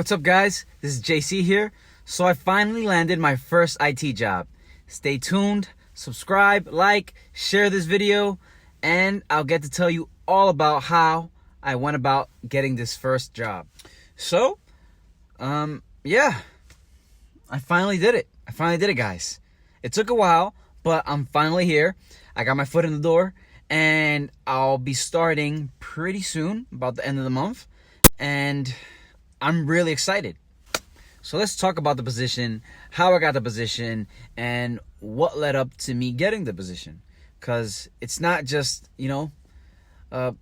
What's up, guys? This is JC here. So I finally landed my first IT job. Stay tuned, subscribe, like, share this video, and I'll get to tell you all about how I went about getting this first job. So, yeah, I finally did it. Guys. It took a while, but I'm finally here. I got my foot in the door, and I'll be starting pretty soon, about the end of the month, and I'm really excited. So let's talk about the position, how I got the position, and what led up to me getting the position. Because it's not just, having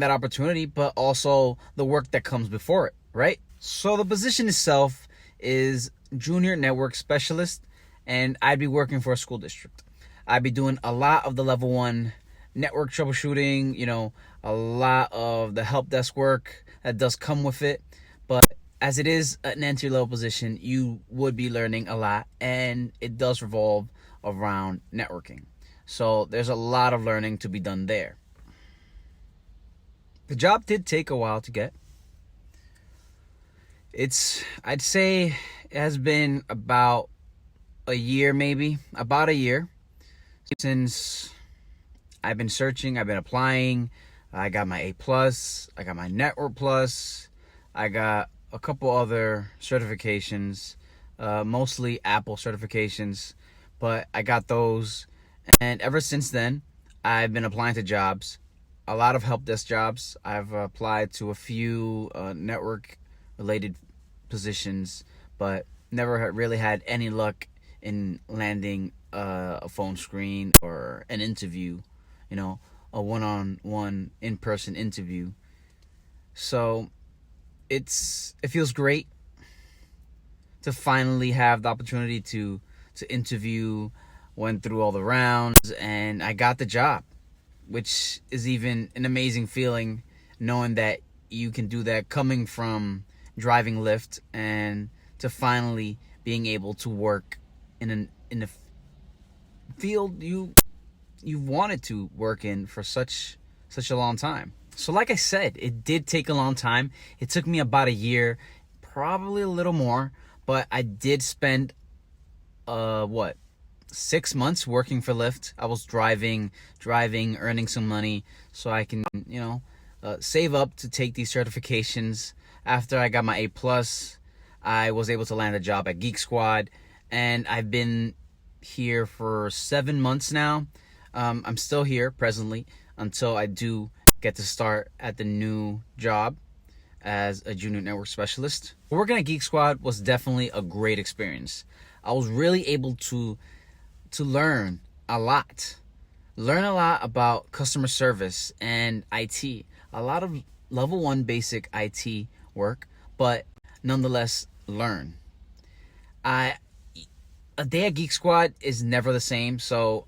that opportunity, but also the work that comes before it, right? So the position itself is Junior Network Specialist, and I'd be working for a school district. I'd be doing a lot of the level 1 network troubleshooting, a lot of the help desk work that does come with it. But as it is an entry-level position, you would be learning a lot, and it does revolve around networking. So there's a lot of learning to be done there. The job did take a while to get. I'd say it has been about a year, since I've been searching, I've been applying. I got my A+, I got my Network Plus, I got a couple other certifications, mostly Apple certifications, but I got those. And ever since then, I've been applying to jobs, a lot of help desk jobs. I've applied to a few network-related positions, but never really had any luck in landing a phone screen or an interview, a one-on-one in-person interview. So it feels great to finally have the opportunity to interview, went through all the rounds, and I got the job, which is even an amazing feeling, knowing that you can do that coming from driving Lyft and to finally being able to work in the field you wanted to work in for such a long time. So like I said, it did take a long time. It took me about a year, probably a little more, but I did spend 6 months working for Lyft. I was driving, earning some money so I can, save up to take these certifications. After I got my A+, I was able to land a job at Geek Squad, and I've been here for 7 months now. I'm still here presently until I do get to start at the new job as a junior network specialist. Working at Geek Squad was definitely a great experience. I was really able to learn a lot about customer service and IT, a lot of level 1 basic IT work, but nonetheless learn. A day at Geek Squad is never the same, so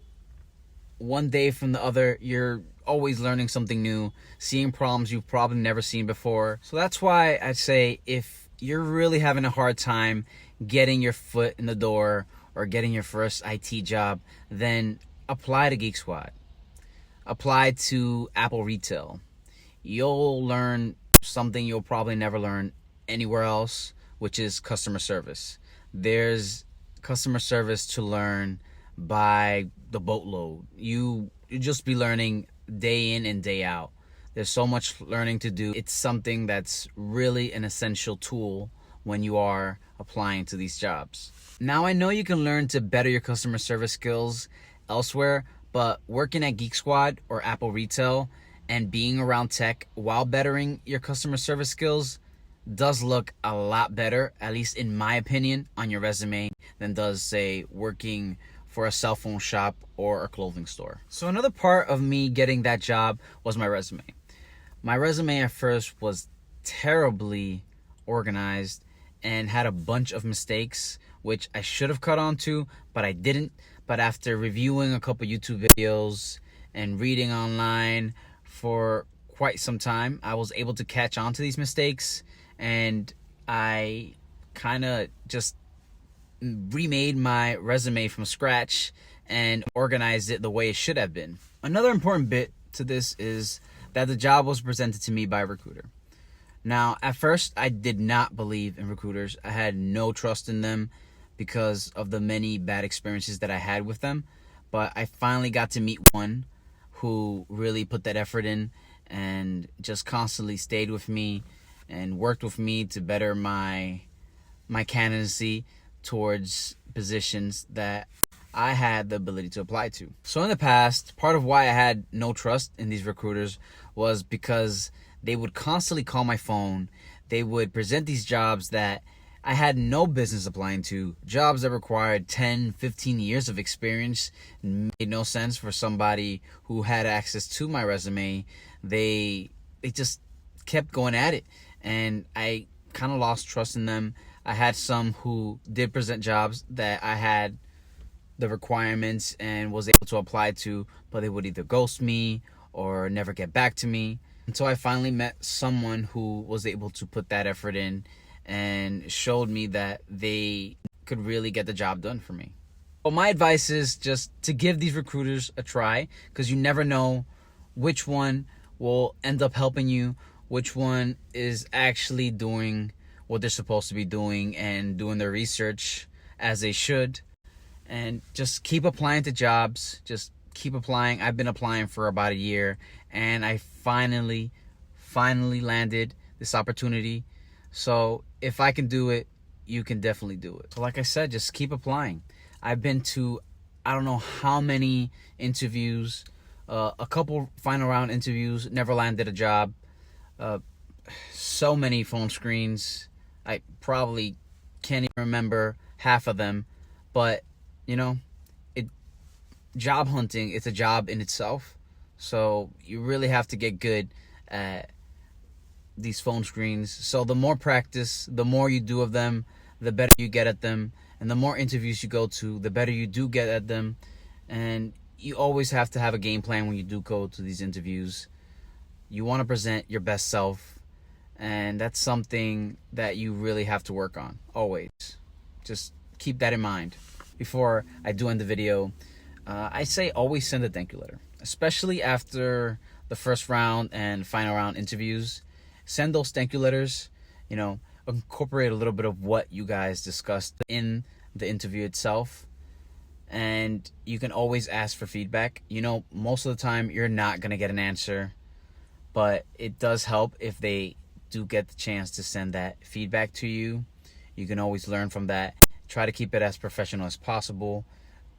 one day from the other, you're always learning something new, seeing problems you've probably never seen before. So that's why I say, if you're really having a hard time getting your foot in the door or getting your first IT job, then apply to Geek Squad. Apply to Apple Retail. You'll learn something you'll probably never learn anywhere else, which is customer service. There's customer service to learn by the boatload. You just be learning day in and day out. There's so much learning to do. It's something that's really an essential tool when you are applying to these jobs. Now, I know you can learn to better your customer service skills elsewhere, but working at Geek Squad or Apple Retail and being around tech while bettering your customer service skills does look a lot better, at least in my opinion, on your resume than does, say, working for a cell phone shop or a clothing store. So another part of me getting that job was my resume. My resume at first was terribly organized and had a bunch of mistakes, which I should have cut onto, but I didn't. But after reviewing a couple YouTube videos and reading online for quite some time, I was able to catch on to these mistakes, and I kind of just remade my resume from scratch and organized it the way it should have been. Another important bit to this is that the job was presented to me by a recruiter. Now, at first, I did not believe in recruiters. I had no trust in them because of the many bad experiences that I had with them. But I finally got to meet one who really put that effort in and just constantly stayed with me and worked with me to better my candidacy towards positions that I had the ability to apply to. So in the past, part of why I had no trust in these recruiters was because they would constantly call my phone. They would present these jobs that I had no business applying to, jobs that required 10, 15 years of experience. It made no sense for somebody who had access to my resume. They just kept going at it, and I kind of lost trust in them. I had some who did present jobs that I had the requirements and was able to apply to, but they would either ghost me or never get back to me. Until I finally met someone who was able to put that effort in and showed me that they could really get the job done for me. Well, my advice is just to give these recruiters a try, because you never know which one will end up helping you, which one is actually doing what they're supposed to be doing and doing their research as they should. And just keep applying to jobs. Just keep applying. I've been applying for about a year, and I finally landed this opportunity. So if I can do it, you can definitely do it. So like I said, just keep applying. I've been to I don't know how many interviews, a couple final round interviews, never landed a job. So many phone screens. I probably can't even remember half of them. But job hunting, it's a job in itself. So you really have to get good at these phone screens. So the more practice, the more you do of them, the better you get at them. And the more interviews you go to, the better you do get at them. And you always have to have a game plan when you do go to these interviews. You want to present your best self. And that's something that you really have to work on, always. Just keep that in mind. Before I do end the video, I say always send a thank you letter, especially after the first round and final round interviews. Send those thank you letters, incorporate a little bit of what you guys discussed in the interview itself. And you can always ask for feedback. Most of the time you're not going to get an answer, but it does help if they do get the chance to send that feedback to you. You can always learn from that. Try to keep it as professional as possible.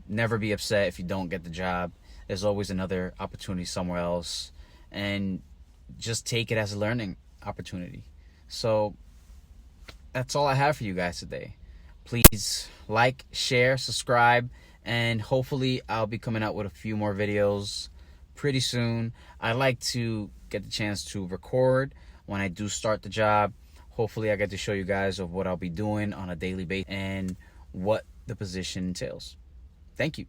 Never be upset if you don't get the job. There's always another opportunity somewhere else. And just take it as a learning opportunity. So that's all I have for you guys today. Please like, share, subscribe, and hopefully I'll be coming out with a few more videos pretty soon. I like to get the chance to record when I do start the job. Hopefully I get to show you guys of what I'll be doing on a daily basis and what the position entails. Thank you.